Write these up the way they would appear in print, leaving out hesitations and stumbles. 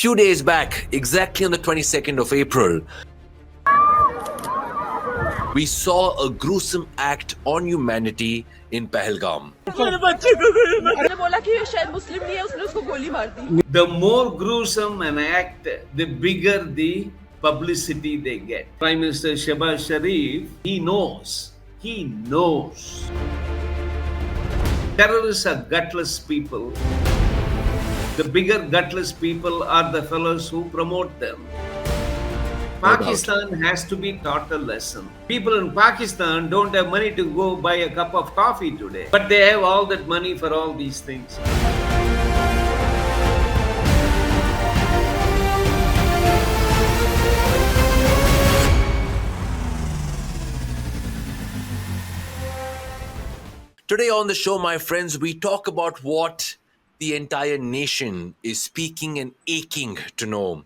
Few days back, exactly on the 22nd of April, we saw a gruesome act on humanity in Pahalgam. The more gruesome an act, the bigger the publicity they get. Prime Minister Shehbaz Sharif, he knows. He knows. Terrorists are gutless people. The bigger gutless people are the fellows who promote them. Pakistan has to be taught a lesson. People in Pakistan don't have money to go buy a cup of coffee today, but they have all that money for all these things. Today on the show, my friends, we talk about what the entire nation is speaking and aching to know.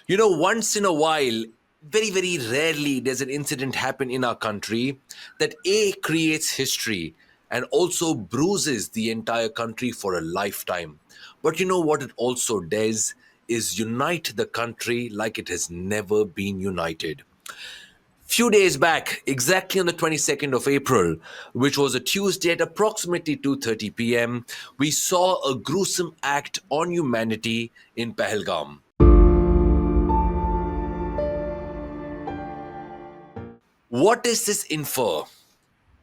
You know, once in a while, very, very rarely does an incident happen in our country that A, creates history and also bruises the entire country for a lifetime. But you know what it also does is unite the country like it has never been united. Few days back, exactly on the 22nd of April, which was a Tuesday at approximately 2:30 p.m., we saw a gruesome act on humanity in Pahalgam. What does this infer?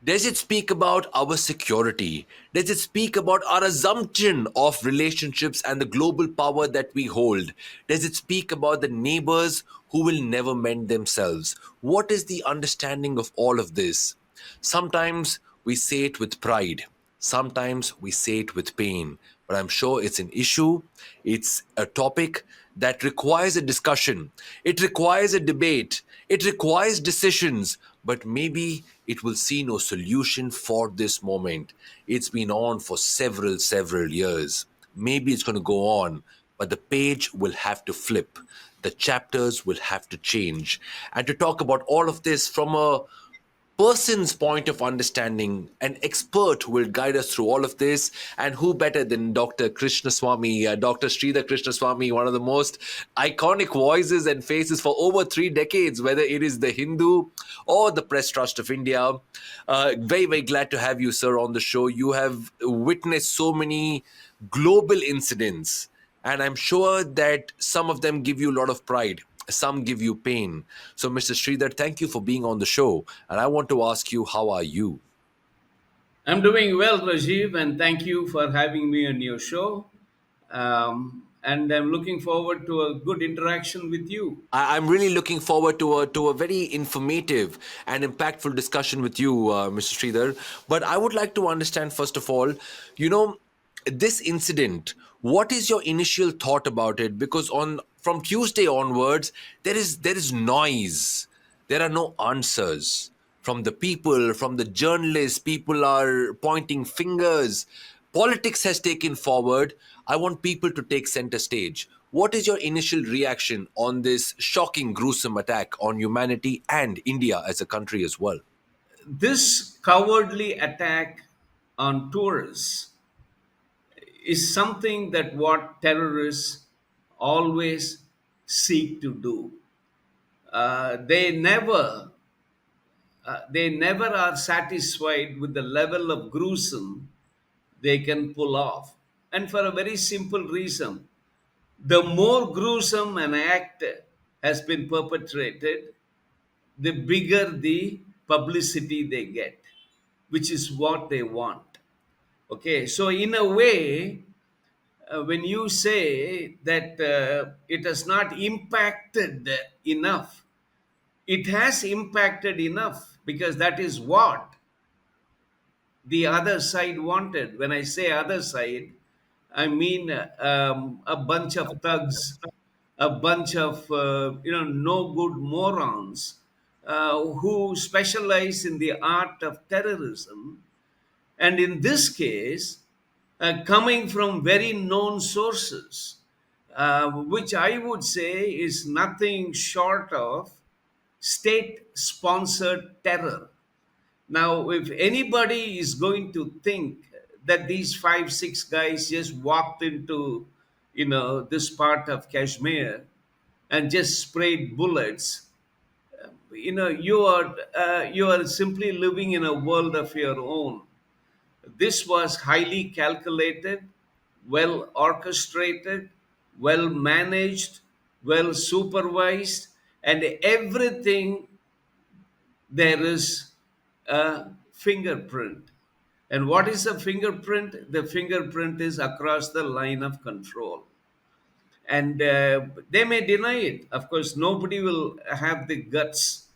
Does it speak about our security? Does it speak about our assumption of relationships and the global power that we hold? Does it speak about the neighbors who will never mend themselves? What is the understanding of all of this? Sometimes we say it with pride, sometimes we say it with pain, but I'm sure it's an issue, it's a topic that requires a discussion, it requires a debate, it requires decisions, but maybe it will see no solution for this moment. It's been on for several years. Maybe it's going to go on, but the page will have to flip. The chapters will have to change. And to talk about all of this from a person's point of understanding, an expert who will guide us through all of this, and who better than Dr. Krishnaswami, Dr. Sridhar Krishnaswami, one of the most iconic voices and faces for over 3 decades, whether it is the Hindu or the Press Trust of India. Very glad to have you, sir, on the show. You have witnessed so many global incidents, and I'm sure that some of them give you a lot of pride. Some give you pain. So, Mr. Sridhar, thank you for being on the show. And I want to ask you, how are you? I'm doing well, Rajiv, and thank you for having me on your show. And I'm looking forward to a good interaction with you. I'm really looking forward to a very informative and impactful discussion with you, Mr. Sridhar. But I would like to understand, first of all, you know, this incident. What is your initial thought about it? Because on from Tuesday onwards, there is noise. There are no answers from the people, from the journalists. People are pointing fingers. Politics has taken forward. I want people to take center stage. What is your initial reaction on this shocking, gruesome attack on humanity and India as a country as well? This cowardly attack on tourists is something that what terrorists always seek to do. They never are satisfied with the level of gruesome they can pull off, and for a very simple reason: the more gruesome an act has been perpetrated, the bigger the publicity they get, which is what they want. Okay, so in a way, when you say that it has not impacted enough, it has impacted enough, because that is what the other side wanted. When I say other side, I mean a bunch of thugs, a bunch of no good morons who specialize in the art of terrorism, and in this case, coming from very known sources, which I would say is nothing short of state sponsored terror. Now, if anybody is going to think that these 5, 6 guys just walked into this part of Kashmir and just sprayed bullets, you are simply living in a world of your own. This was highly calculated, well orchestrated, well managed, well supervised, and everything there is a fingerprint. And what is a fingerprint? The fingerprint is across the line of control. And they may deny it. Of course, nobody will have the guts.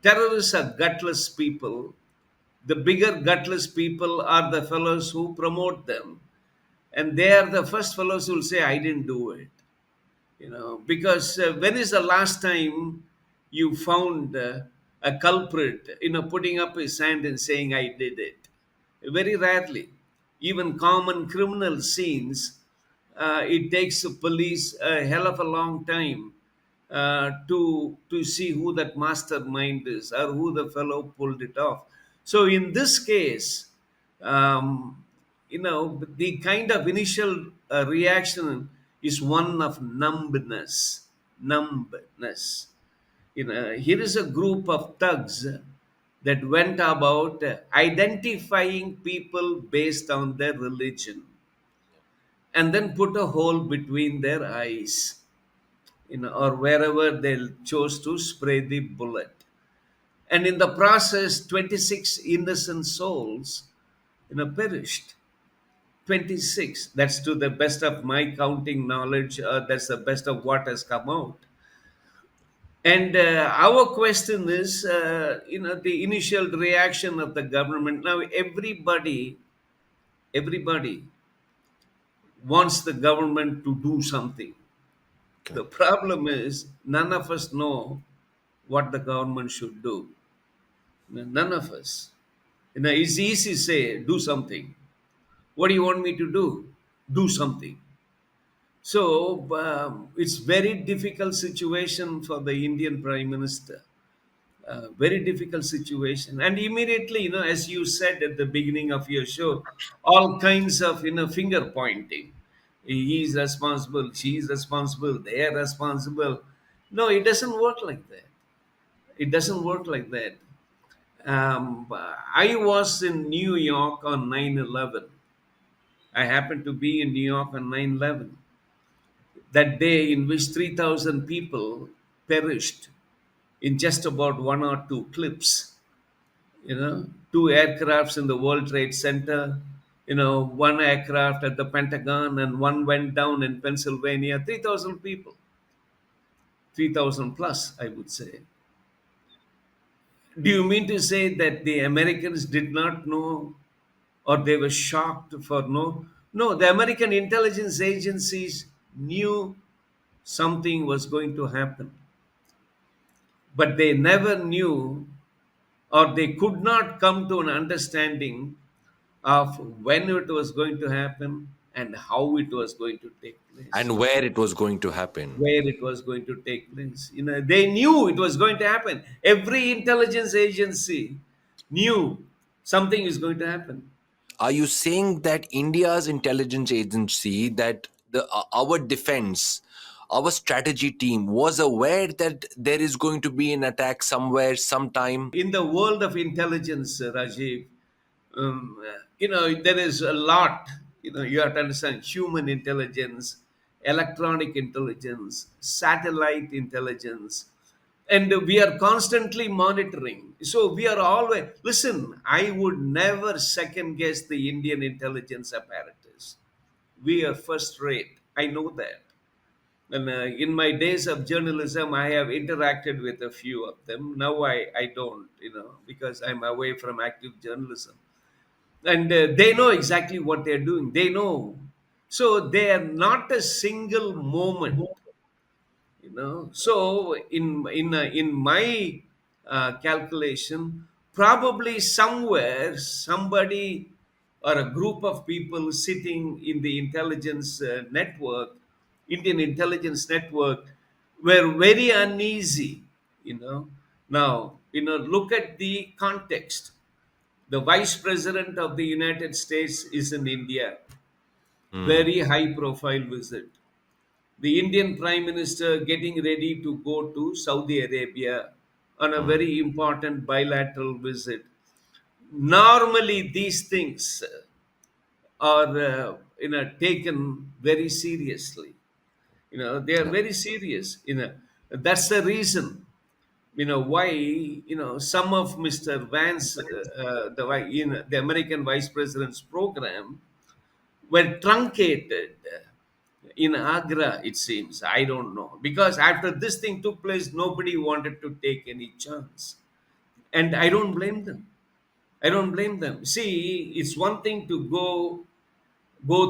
Terrorists are gutless people. The bigger gutless people are the fellows who promote them. And they are the first fellows who will say, I didn't do it. Because when is the last time you found a culprit, putting up his hand and saying, I did it? Very rarely. Even common criminal scenes, it takes the police a hell of a long time to see who that mastermind is or who the fellow pulled it off. So in this case, the kind of initial reaction is one of numbness. Here is a group of thugs that went about identifying people based on their religion and then put a hole between their eyes, or wherever they chose to spray the bullet. And in the process, 26 innocent souls, perished. 26. That's to the best of my counting knowledge. That's the best of what has come out. And our question is, the initial reaction of the government. Now, everybody wants the government to do something. Okay. The problem is, none of us know what the government should do. None of us. It's easy to say, do something. What do you want me to do? Do something. So it's very difficult situation for the Indian Prime Minister. Very difficult situation, and immediately, as you said at the beginning of your show, all kinds of finger pointing. He is responsible. She is responsible. They are responsible. No, it doesn't work like that. It doesn't work like that. I was in New York on 9/11. I happened to be in New York on 9/11. That day in which 3,000 people perished in just about one or two clips. Two aircrafts in the World Trade Center, one aircraft at the Pentagon, and one went down in Pennsylvania. 3,000 people, 3,000 plus, I would say. Do you mean to say that the Americans did not know, or they were shocked for no? No, the American intelligence agencies knew something was going to happen, but they never knew, or they could not come to an understanding of when it was going to happen and how it was going to take place, And where it was going to happen. where it was going to take place. They knew it was going to happen. Every intelligence agency knew something is going to happen. Are you saying that India's intelligence agency, that our defense, our strategy team was aware that there is going to be an attack somewhere, sometime? In the world of intelligence, Rajiv, there is a lot. You have to understand human intelligence, electronic intelligence, satellite intelligence, and we are constantly monitoring. So we are always, listen, I would never second guess the Indian intelligence apparatus. We are first rate. I know that. And in my days of journalism, I have interacted with a few of them. Now I don't, because I'm away from active journalism. And they know exactly what they're doing. They know. So they are not a single moment. So in my calculation, probably somewhere somebody or a group of people sitting in the intelligence network, Indian intelligence network, were very uneasy. Now, look at the context. The vice president of the United States is in India. very high profile visit. The Indian Prime Minister getting ready to go to Saudi Arabia on a very important bilateral visit. Normally, these things are taken very seriously. They are Yeah. very serious. That's the reason. Why some of Mr. Vance, the American Vice President's program were truncated in Agra, it seems. I don't know. Because after this thing took place, nobody wanted to take any chance. And I don't blame them. I don't blame them. See, it's one thing to go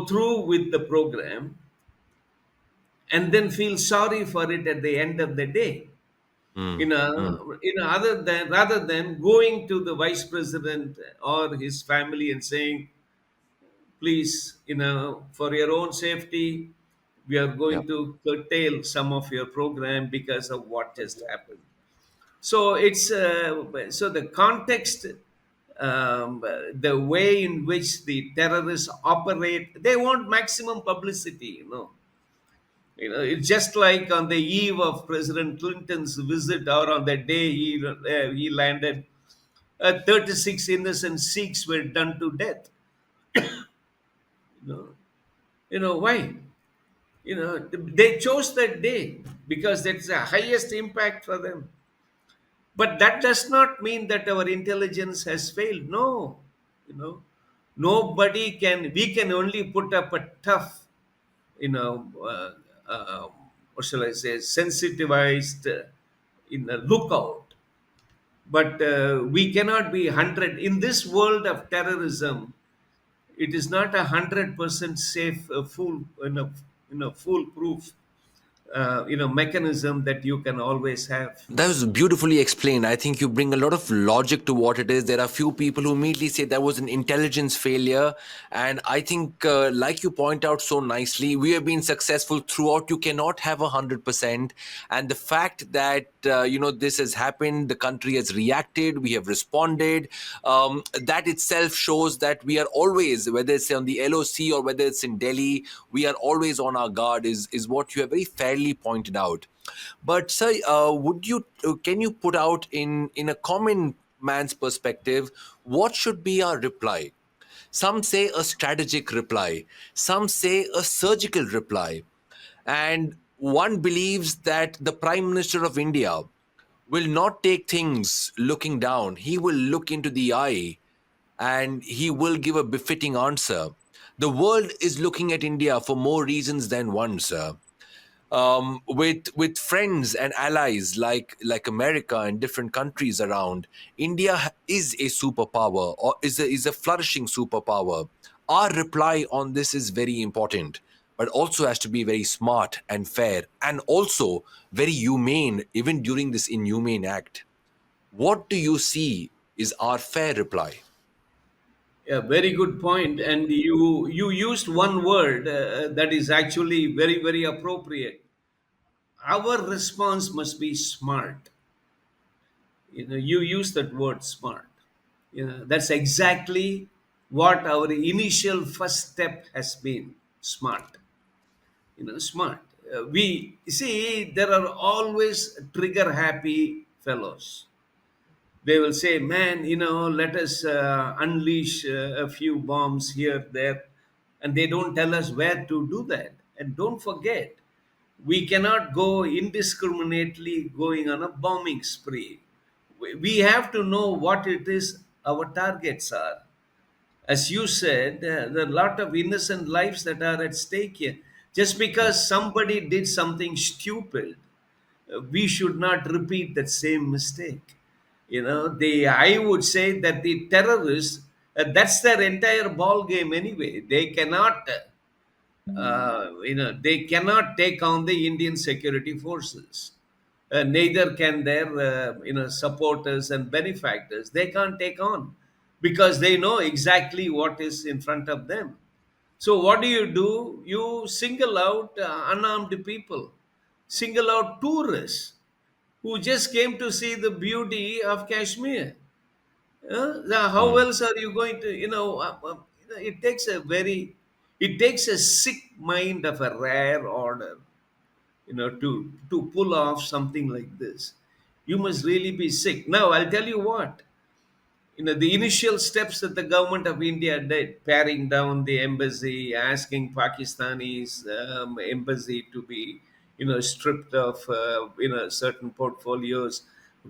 through with the program and then feel sorry for it at the end of the day. Mm, mm. Other than rather than going to the vice president or his family and saying, please, for your own safety, we are Yeah. going to curtail some of your program because of what just happened. So it's so the context, the way in which the terrorists operate, they want maximum publicity. It's just like on the eve of President Clinton's visit, or on the day he landed, 36 innocent Sikhs were done to death. You know, why? They chose that day because that's the highest impact for them. But that does not mean that our intelligence has failed. No, you know, nobody can. We can only put up a tough, you know, uh, what shall I say, sensitized, in a lookout. But we cannot be 100 in this world of terrorism. It is not 100% safe, foolproof, mechanism that you can always have. That was beautifully explained. I think you bring a lot of logic to what it is. There are few people who immediately say that was an intelligence failure. And I think, like you point out so nicely, we have been successful throughout. You cannot have 100%. And the fact that, this has happened, the country has reacted, we have responded, that itself shows that we are always, whether it's on the LOC or whether it's in Delhi, we are always on our guard, is what you have very fairly pointed out. But sir, would you can you put out in a common man's perspective what should be our reply? Some say a strategic reply, some say a surgical reply, and one believes that the Prime Minister of India will not take things looking down. He will look into the eye and he will give a befitting answer. The world is looking at India for more reasons than one, sir. With friends and allies like America and different countries around, India is a superpower, or is a flourishing superpower. Our reply on this is very important, but also has to be very smart and fair, and also very humane, even during this inhumane act. What do you see is our fair reply? Yeah, very good point. And you used one word that is actually very very appropriate. Our response must be smart. You use that word smart. That's exactly what our initial first step has been. Smart. Smart. We see there are always trigger happy fellows. They will say, man, let us unleash a few bombs here, there. And they don't tell us where to do that. And don't forget, we cannot go indiscriminately going on a bombing spree. We have to know what it is our targets are. As you said, there are a lot of innocent lives that are at stake here. Just because somebody did something stupid, we should not repeat that same mistake. I would say that the terrorists, that's their entire ball game anyway. They cannot take on the Indian security forces. Neither can their supporters and benefactors. They can't take on because they know exactly what is in front of them. So what do? You single out unarmed people, single out tourists who just came to see the beauty of Kashmir. How Hmm. else are you going to? It takes a very It takes a sick mind of a rare order, to pull off something like this. You must really be sick. Now, I'll tell you what. The initial steps that the government of India did, paring down the embassy, asking Pakistani's embassy to be, stripped of, certain portfolios,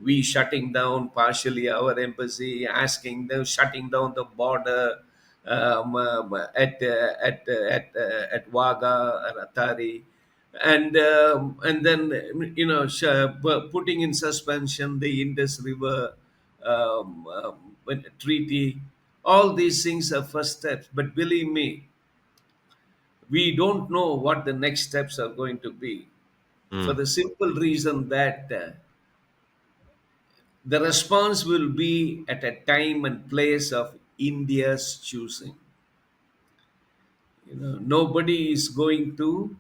we shutting down partially our embassy, asking them shutting down the border at Wagah and Atari, and then putting in suspension the Indus River treaty. All these things are first steps, but believe me, we don't know what the next steps are going to be, for Mm. the simple reason that the response will be at a time and place of India's choosing. Nobody is going to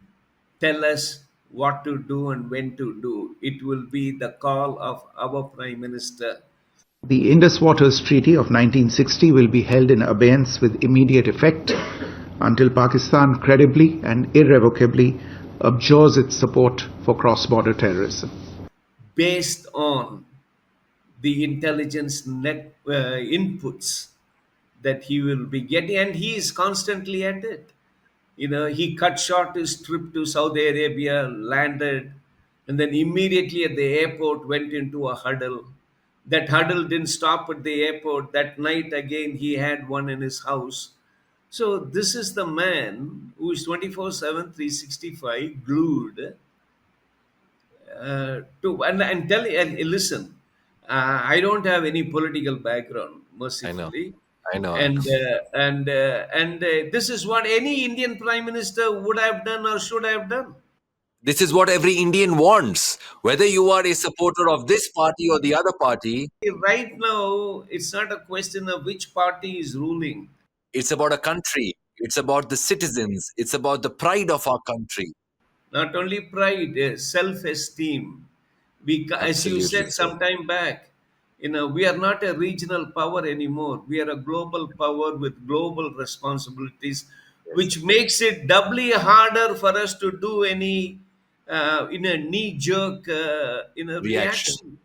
tell us what to do and when to do. It will be the call of our Prime Minister. The Indus Waters Treaty of 1960 will be held in abeyance with immediate effect until Pakistan credibly and irrevocably abjures its support for cross-border terrorism. Based on the intelligence inputs that he will be getting, and he is constantly at it. He cut short his trip to Saudi Arabia, landed, and then immediately at the airport went into a huddle. That huddle didn't stop at the airport. That night again, he had one in his house. So this is the man who is 24/7, 365, glued to and tell and listen. I don't have any political background, I know. mercifully, I know. and this is what any Indian Prime Minister would have done or should have done. This is what every Indian wants. Whether you are a supporter of this party or the other party, Right now, it's not a question of which party is ruling. it's about a country. It's about the citizens. It's about the pride of our country. Not only pride, self-esteem. As you Absolutely, said sir. some time back, we are not a regional power anymore. We are a global power with global responsibilities, Yes. which makes it doubly harder for us to do any in a knee-jerk Reaction. reaction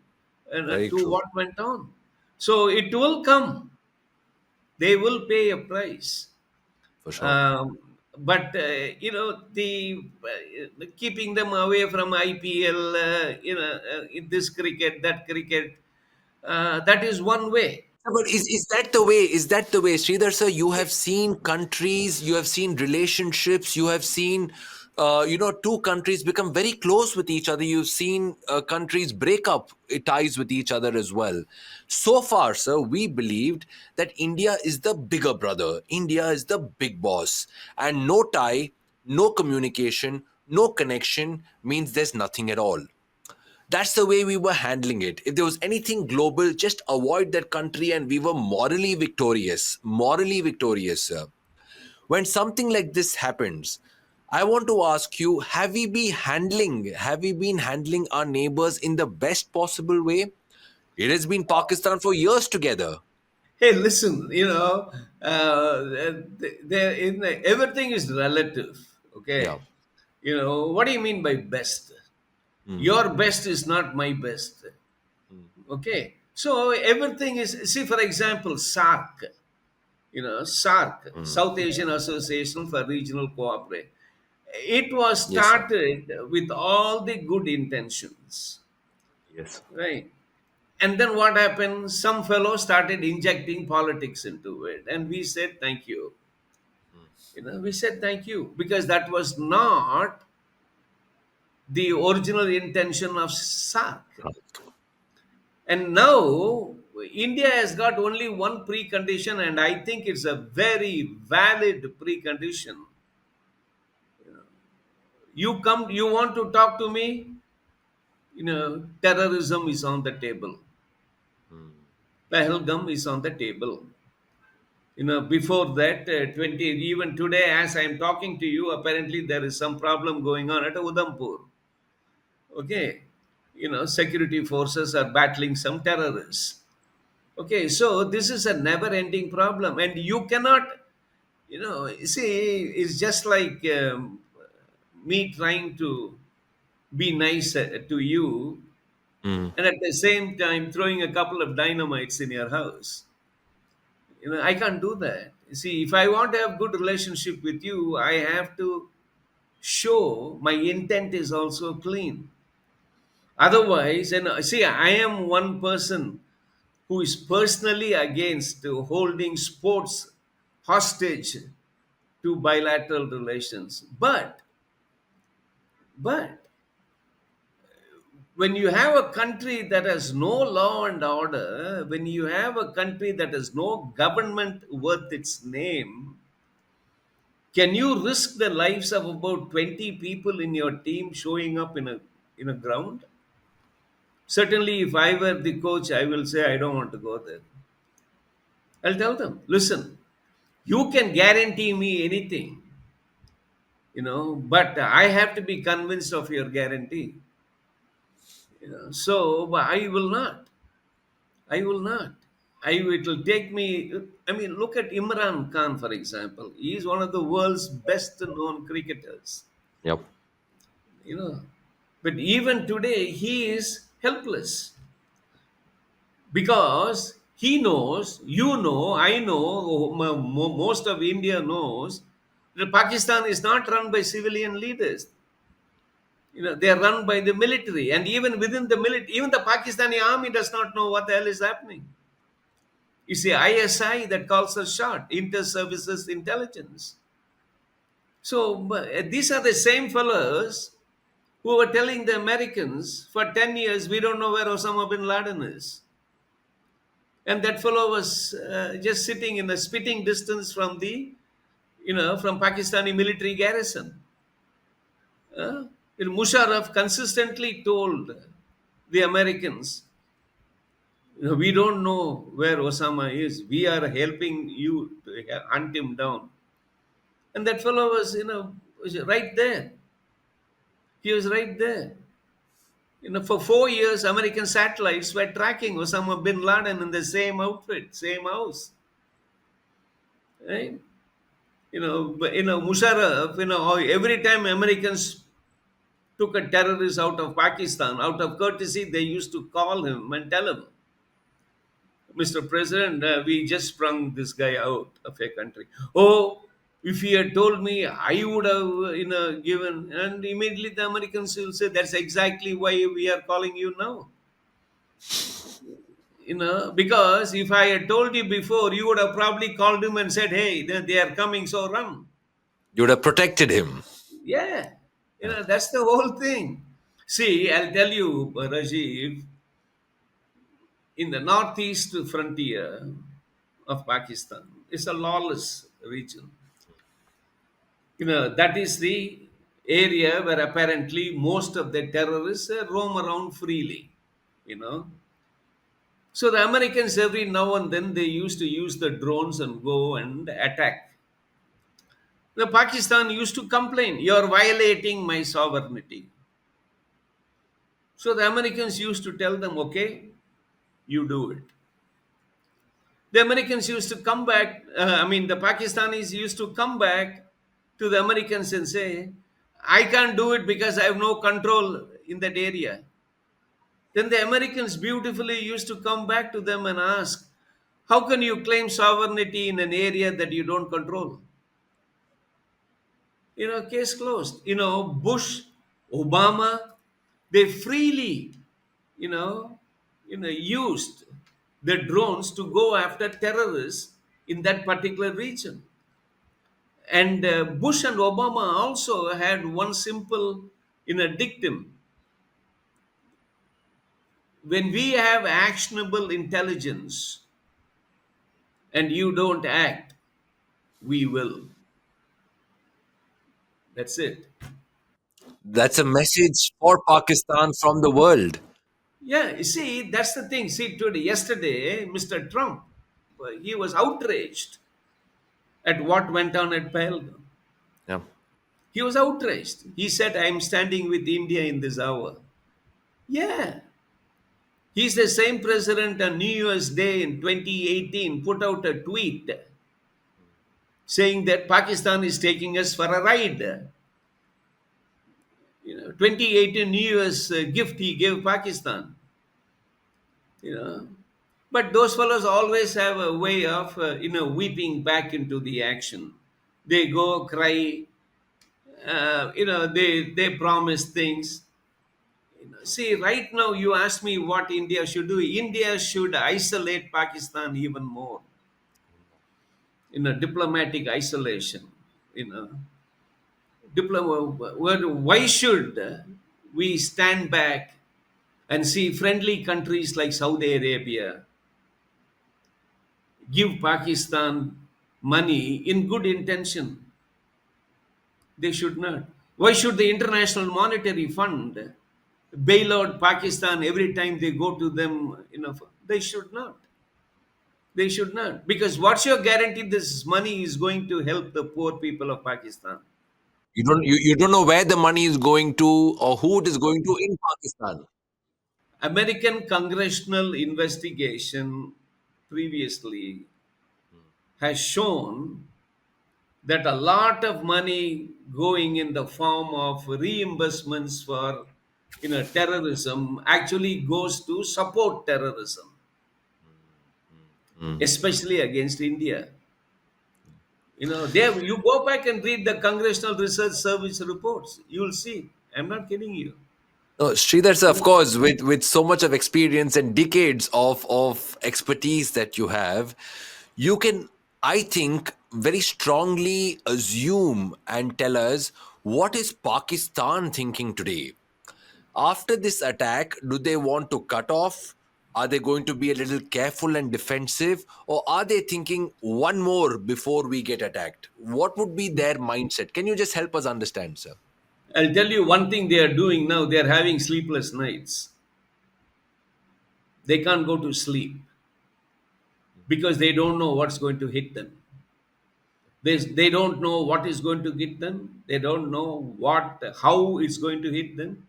Very to true. what went on. So it will come. They will pay a price. For sure. Um, but keeping them away from IPL, this cricket, that cricket, that is one way. Yeah, but is that the way? Is that the way, Sridhar sir? You have seen countries, you have seen relationships, you have seen, two countries become very close with each other. You've seen countries break up ties with each other as well. So far, sir, we believed that India is the bigger brother. India is the big boss, and no tie, no communication, no connection means there's nothing at all. That's the way we were handling it. If there was anything global, just avoid that country, and we were morally victorious. Morally victorious, sir. When something like this happens, I want to ask you: Have we been handling our neighbors in the best possible way? It has been Pakistan for years together. Hey, listen, everything is relative. Yeah. Okay, what do you mean by best? Mm, Your best is not my best. mm, Okay, so everything is. See, for example, SARC. SARC, mm. South Asian Association for Regional Cooperation. It was Yes, sir. started with all the good intentions, Yes. right? And then what happened? Some fellow started injecting politics into it, and we said thank you. We said thank you because that was not the original intention of SARC. And now India has got only one precondition, and I think it's a very valid precondition. You want to talk to me, terrorism is on the table. Mm. Pahalgam is on the table. Before that, 20, even today, as I'm talking to you, apparently there is some problem going on at Udampur. Okay. Security forces are battling some terrorists. Okay. So this is a never ending problem. And you cannot You see, it's just like me trying to be nice to you, Mm. and at the same time throwing a couple of dynamites in your house. I can't do that. You see, if I want to have good relationship with you, I have to show my intent is also clean. Otherwise, and see, I am one person who is personally against holding sports hostage to bilateral relations. But when you have a country that has no law and order, when you have a country that has no government worth its name, can you risk the lives of about 20 people in your team showing up in a ground? Certainly, if I were the coach, I will say I don't want to go there. I'll tell them, listen, you can guarantee me anything, but I have to be convinced of your guarantee. So but I will not. I will not. It will take me. I mean, look at Imran Khan, for example. He is one of the world's best known cricketers. Yep. You know, but even today, he is helpless because he knows, I know, most of India knows that Pakistan is not run by civilian leaders. They are run by the military, and even within the military, even the Pakistani army does not know what the hell is happening. It's the ISI that calls the shot, inter-services intelligence. So these are the same fellows who were telling the Americans for 10 years, we don't know where Osama bin Laden is. And that fellow was just sitting in a spitting distance from from Pakistani military garrison. Uh, Musharraf consistently told the Americans, we don't know where Osama is. We are helping you to hunt him down. And that fellow was right there. He was right there. For 4 years, American satellites were tracking Osama bin Laden in the same outfit, same house. Right? Musharraf, every time Americans took a terrorist out of Pakistan, out of courtesy, they used to call him and tell him, Mr. President, we just sprung this guy out of a country. Oh, if he had told me, I would have, given. And immediately the Americans will say, that's exactly why we are calling you now. Because if I had told you before, you would have probably called him and said, hey, they are coming, so run. You would have protected him. Yeah. Yeah. That's the whole thing. See, I'll tell you, Rajiv, in the northeast frontier of Pakistan, it's a lawless region. That is the area where apparently most of the terrorists roam around freely. You know, so the Americans every now and then they used to use the drones and go and attack. The Pakistan used to complain, "You're violating my sovereignty." So the Americans used to tell them, "Okay, you do it." The Americans used to come back. The Pakistanis used to come back to the Americans and say, I can't do it because I have no control in that area. Then the Americans beautifully used to come back to them and ask, how can you claim sovereignty in an area that you don't control? Case closed. Bush, Obama, they freely, you know, used the drones to go after terrorists in that particular region. And Bush and Obama also had one simple, dictum. When we have actionable intelligence and you don't act, we will. That's it. That's a message for Pakistan from the world. Yeah, you see, that's the thing. See, yesterday, Mr. Trump, he was outraged at what went on at Pahalgam. Yeah. He was outraged. He said, I'm standing with India in this hour. Yeah. He's the same president on New Year's Day in 2018 put out a tweet saying that Pakistan is taking us for a ride. 2018 New Year's gift he gave Pakistan. You know, but those fellows always have a way of weeping back into the action. They go cry. They promise things. See, right now you ask me what India should do. India should isolate Pakistan even more in a diplomatic isolation. You know, why should we stand back and see friendly countries like Saudi Arabia give Pakistan money in good intention? They should not. Why should the International Monetary Fund bail out Pakistan every time they go to them? They should not. They should not. Because what's your guarantee this money is going to help the poor people of Pakistan? You don't know where the money is going to or who it is going to in Pakistan. American congressional investigation previously has shown that a lot of money going in the form of reimbursements for terrorism actually goes to support terrorism, Mm. especially against India. There you go back and read the Congressional Research Service reports. You'll see. I'm not kidding you. Sridhar, sir, of course, with so much of experience and decades of expertise that you have, you can, I think, very strongly assume and tell us what is Pakistan thinking today. After this attack, do they want to cut off? Are they going to be a little careful and defensive? Or are they thinking one more before we get attacked? What would be their mindset? Can you just help us understand, sir? I'll tell you one thing they are doing now. They are having sleepless nights. They can't go to sleep because they don't know what's going to hit them. They don't know what is going to hit them. They don't know how it's going to hit them.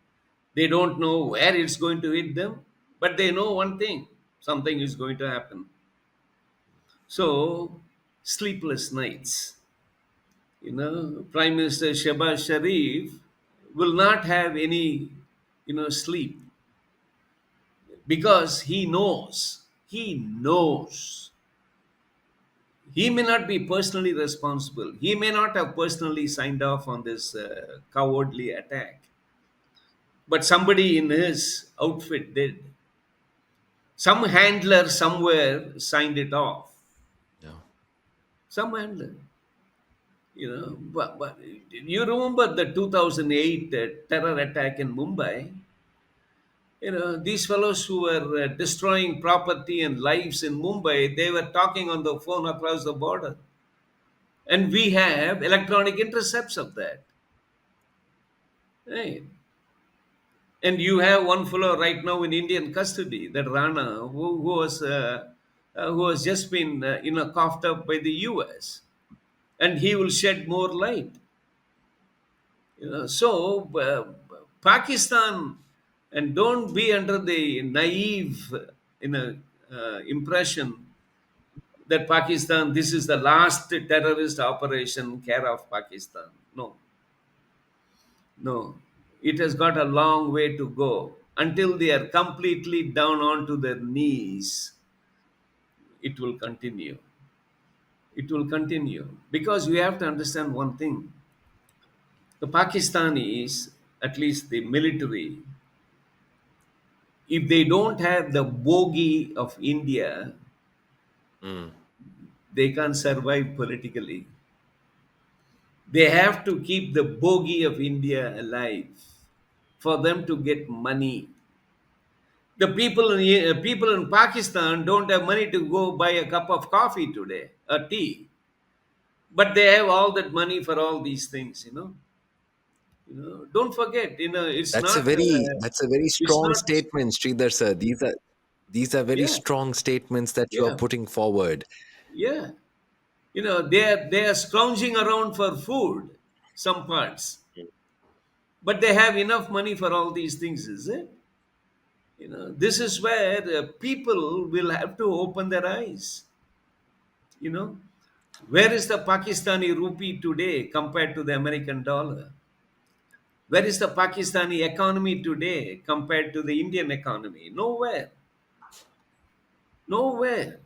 They don't know where it's going to hit them. But they know one thing: something is going to happen. So, sleepless nights. Prime Minister Shehbaz Sharif will not have any, sleep because he knows he may not be personally responsible. He may not have personally signed off on this cowardly attack, but somebody in his outfit did. Some handler somewhere signed it off. Yeah. Some handler. But you remember the 2008 terror attack in Mumbai? These fellows who were destroying property and lives in Mumbai, they were talking on the phone across the border. And we have electronic intercepts of that. Right? And you have one fellow right now in Indian custody, that Rana, who was just been coughed up by the US, and he will shed more light. So Pakistan, and don't be under the naive impression that Pakistan, this is the last terrorist operation care of Pakistan. No, no, it has got a long way to go until they are completely down onto their knees. It will continue. It will continue because we have to understand one thing: the Pakistanis, at least the military, if they don't have the bogey of India, Mm. they can't survive politically. They have to keep the bogey of India alive for them to get money. The people in Pakistan don't have money to go buy a cup of coffee today, a tea, but they have all that money for all these things. Don't forget. It's That's a not. very that's a very It's strong not. statement, Sridhar sir. These are very Yeah, strong statements that you are yeah, putting forward. yeah. They are scrounging around for food. Some parts, but they have enough money for all these things. Is it? This is where people will have to open their eyes. You know Where is the Pakistani rupee today compared to the American dollar? Where is the Pakistani economy today compared to the Indian economy? Nowhere. Nowhere.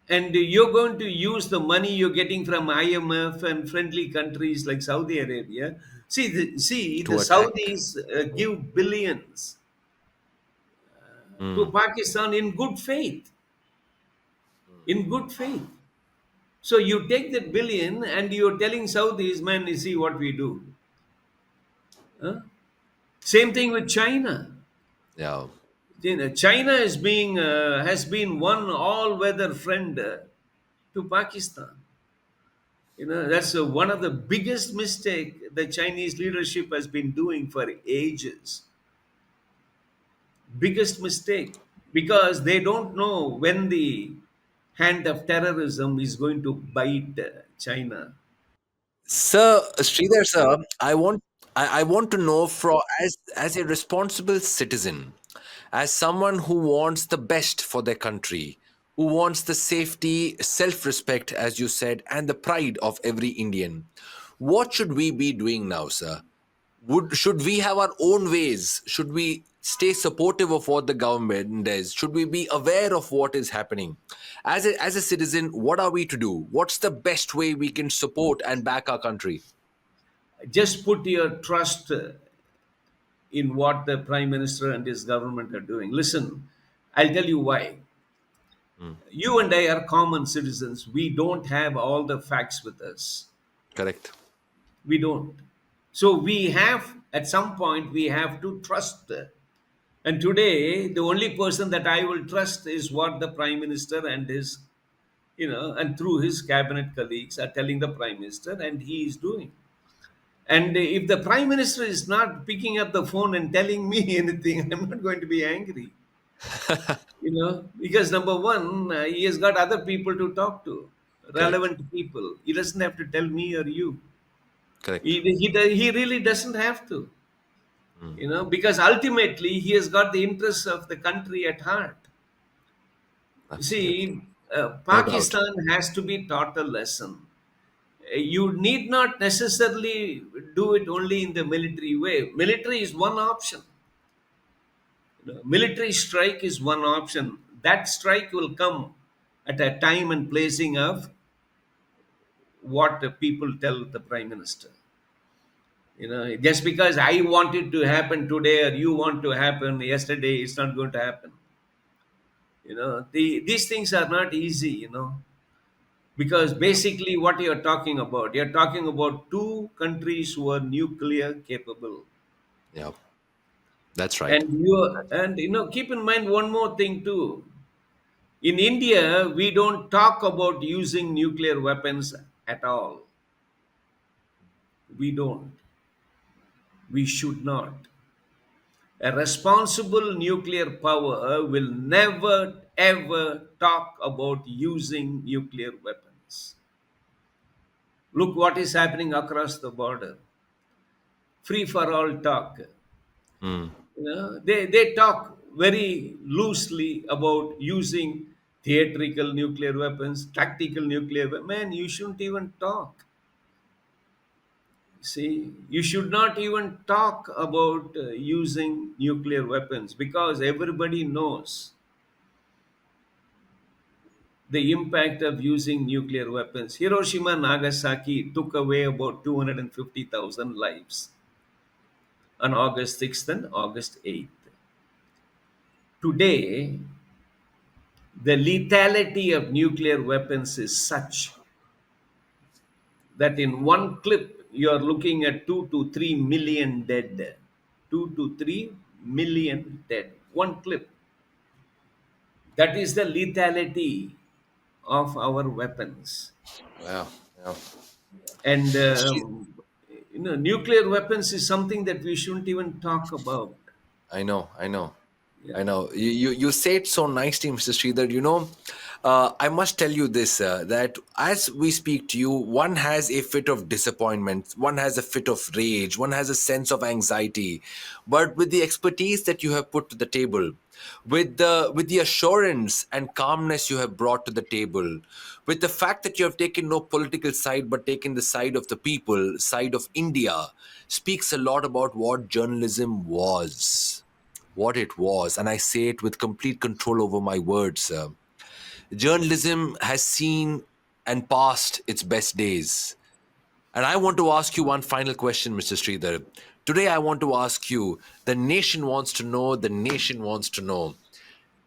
And you're going to use the money you're getting from IMF and friendly countries like Saudi Arabia. See, the To attack. Saudis give billions to Mm. Pakistan in good faith. In good faith. So you take that billion and you're telling Saudis, man, you see what we do. Huh? Same thing with China. Yeah. China has been one all-weather friend to Pakistan. That's one of the biggest mistake the Chinese leadership has been doing for ages. Biggest mistake, because they don't know when the hand of terrorism is going to bite China. Sir, Sridhar sir, I want to know, from as a responsible citizen, as someone who wants the best for their country, who wants the safety, self-respect, as you said, and the pride of every Indian. What should we be doing now, sir? Should we have our own ways? Should we stay supportive of what the government does? Should we be aware of what is happening? As a citizen, what are we to do? What's the best way we can support and back our country? Just put your trust in what the prime minister and his government are doing. Listen, I'll tell you why. Mm, You and I are common citizens. We don't have all the facts with us. correct. We don't. So we have, at some point, we have to trust. And today, the only person that I will trust is what the prime minister and and through his cabinet colleagues are telling the prime minister, and he is doing. And if the prime minister is not picking up the phone and telling me anything, I'm not going to be angry. Because number one, he has got other people to talk to, Correct. relevant people. He doesn't have to tell me or you. Correct. He really doesn't have to, Mm, because ultimately he has got the interests of the country at heart. You absolutely. see, No doubt. Pakistan has to be taught a lesson. You need not necessarily do it only in the military way. Military is one option. Military strike is one option. That strike will come at a time and placing of what the people tell the prime minister. Just because I want it to happen today or you want to happen yesterday, it's not going to happen. These things are not easy. Because Yeah. basically what you're talking about two countries who are nuclear capable. Yeah. That's right. And keep in mind one more thing too. In India, we don't talk about using nuclear weapons at all. We don't. We should not. A responsible nuclear power will never ever talk about using nuclear weapons. Look what is happening across the border. Free for all talk. Mm, They talk very loosely about using theatrical nuclear weapons, tactical nuclear weapons. Man, you shouldn't even talk. See, you should not even talk about using nuclear weapons, because everybody knows the impact of using nuclear weapons. Hiroshima, Nagasaki took away about 250,000 lives on August 6th and August 8th. Today, the lethality of nuclear weapons is such that in one clip you are looking at 2 to 3 million dead. 2 to 3 million dead. One clip. That is the lethality of our weapons. yeah. Yeah. And Sri- nuclear weapons is something that we shouldn't even talk about. I know. I know. Yeah. I know. You say it so nicely, Mr. Sridhar. I must tell you this that as we speak to you, one has a fit of disappointment, one has a fit of rage, one has a sense of anxiety. But with the expertise that you have put to the table, with the assurance and calmness you have brought to the table, with the fact that you have taken no political side but taken the side of the people, side of India, speaks a lot about what journalism was, what it was. And I say it with complete control over my words. Journalism has seen and passed its best days. And I want to ask you one final question, Mr. Sridhar. Today, I want to ask you, the nation wants to know, the nation wants to know,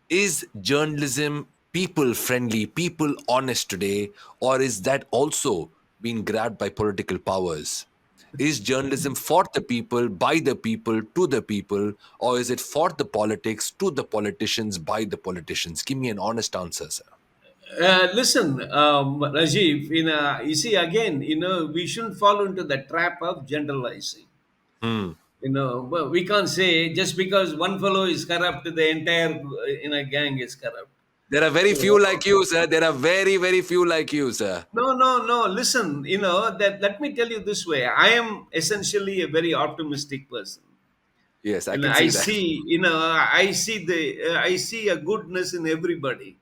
is journalism people friendly, people honest today, or is that also being grabbed by political powers? Is journalism for the people, by the people, to the people, or is it for the politics, to the politicians, by the politicians? Give me an honest answer, sir. Listen, Rajiv, you see, again, we shouldn't fall into the trap of generalizing. Hmm. Well, we can't say just because one fellow is corrupt, the entire gang is corrupt. There are very few So, like you, sir. There are very, very few like you, sir. no, no, no. Listen, that let me tell you this way. I am essentially a very optimistic person, Yes, I and can I see that. see, I see a goodness in everybody.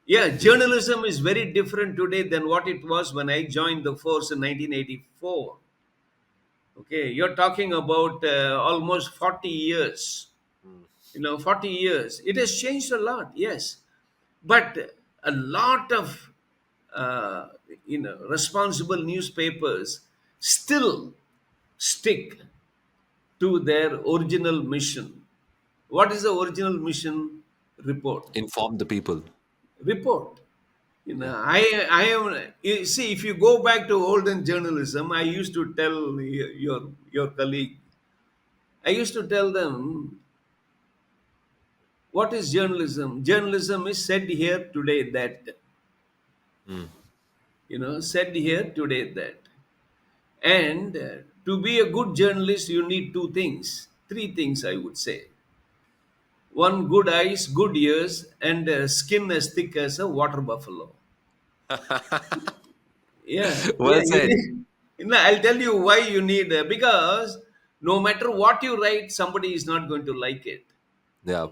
Yeah, journalism is very different today than what it was when I joined the force in 1984. Okay, you're talking about almost 40 years. 40 years. It has changed a lot, yes. But a lot of, responsible newspapers still stick to their original mission. What is the original mission? Report. Inform the people. Report. Yeah. I am. You see, if you go back to olden journalism, I used to tell your colleague. I used to tell them, what is journalism? Journalism is said here today that, Mm. said here today that. And to be a good journalist, you need two things, three things, I would say. One, good eyes, good ears, and skin as thick as a water buffalo. Yeah, yeah. Well said. I'll tell you why you need, because no matter what you write, somebody is not going to like it. Yeah.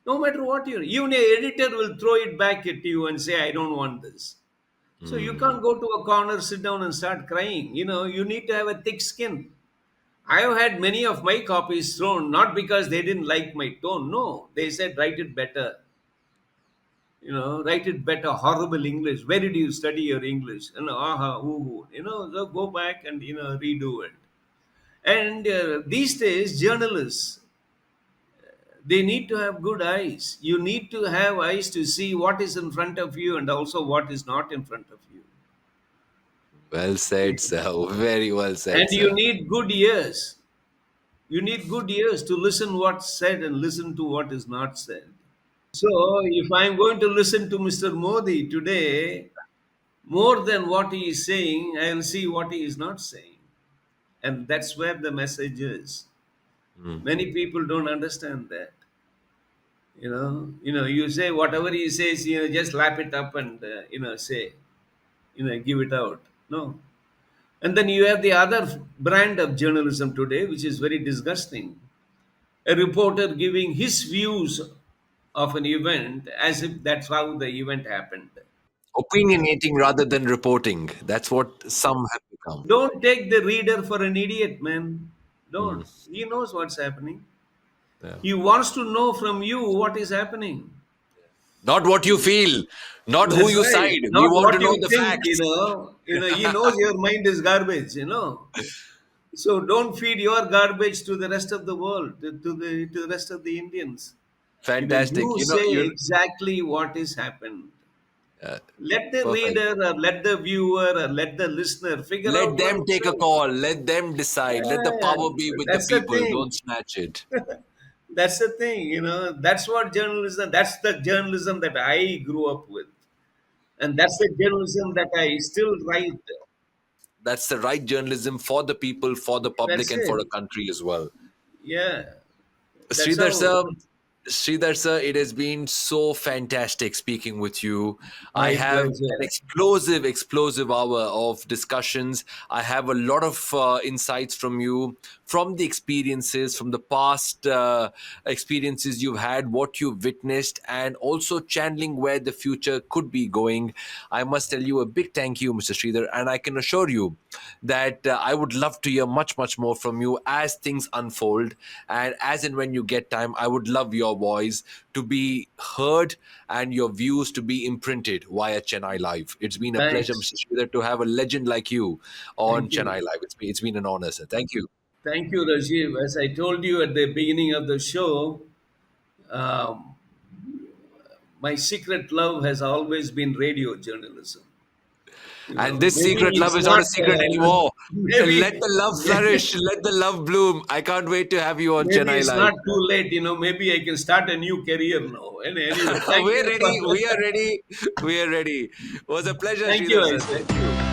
No matter what even an editor will throw it back at you and say, I don't want this. So you Mm. can't go to a corner, sit down and start crying. You need to have a thick skin. I have had many of my copies thrown, not because they didn't like my tone. No, they said, write it better. Write it better. Horrible English. Where did you study your English? Aha, ooh. So go back and, redo it. And these days, journalists, they need to have good eyes. You need to have eyes to see what is in front of you and also what is not in front of you. Well said, sir. Very well And said, you sir. need good ears. You need good ears to listen what's said and listen to what is not said. So if I'm going to listen to Mr. Modi today, more than what he is saying, I'll see what he is not saying. And that's where the message is. Mm. Many people don't understand that. You say whatever he says, just lap it up and say, give it out. No. And then you have the other brand of journalism today, which is very disgusting. A reporter giving his views of an event as if that's how the event happened. Opinionating rather than reporting. That's what some have become. Don't take the reader for an idiot, man. Mm. Don't. He knows what's happening. Yeah. He wants to know from you what is happening. Not what you feel, not who That's you right. side. We Not want to what know you the think, facts. He knows your mind is garbage. So don't feed your garbage to the rest of the world, to the rest of the Indians. Fantastic. You say exactly what is happened. Uh, Let the perfect. reader or let the viewer or let the listener figure Let out for them take a himself. call. Let them decide. Let the Yeah, power be with the that's the people. Don't thing. snatch it. That's the thing. That's what journalism. That's the journalism that I grew up with, and that's the journalism that I still write. That's the right journalism for the people, for the public, That's and for it. a country as well. Yeah, that's Sridhar how. sir, Sridhar sir, it has been so fantastic speaking with you. I My have an pleasure. explosive hour of discussions. I have a lot of insights from you, from the experiences, from the past experiences you've had, what you've witnessed, and also channeling where the future could be going. I must tell you a big thank you, Mr. Sridhar, and I can assure you that I would love to hear much more from you as things unfold, and as and when you get time, I would love your voice to be heard and your views to be imprinted via Chennai Live. It's been a pleasure, Thanks. Mr. Sridhar, to have a legend like you on Thank Chennai you. Live. It's been an honor, sir. Thank you. Thank you, Rajiv. As I told you at the beginning of the show, um, my secret love has always been radio journalism. And this Maybe secret love it's is not not, a secret anymore. Let maybe, the love maybe, flourish. Let the love bloom. I can't wait to have you on maybe Chennai it's Live. not too late. Maybe I can start a new career now. And anyway, thank We're you. ready. We are ready. We are ready. It was a pleasure, Thank you, Sridhar I sir. said. Thank you.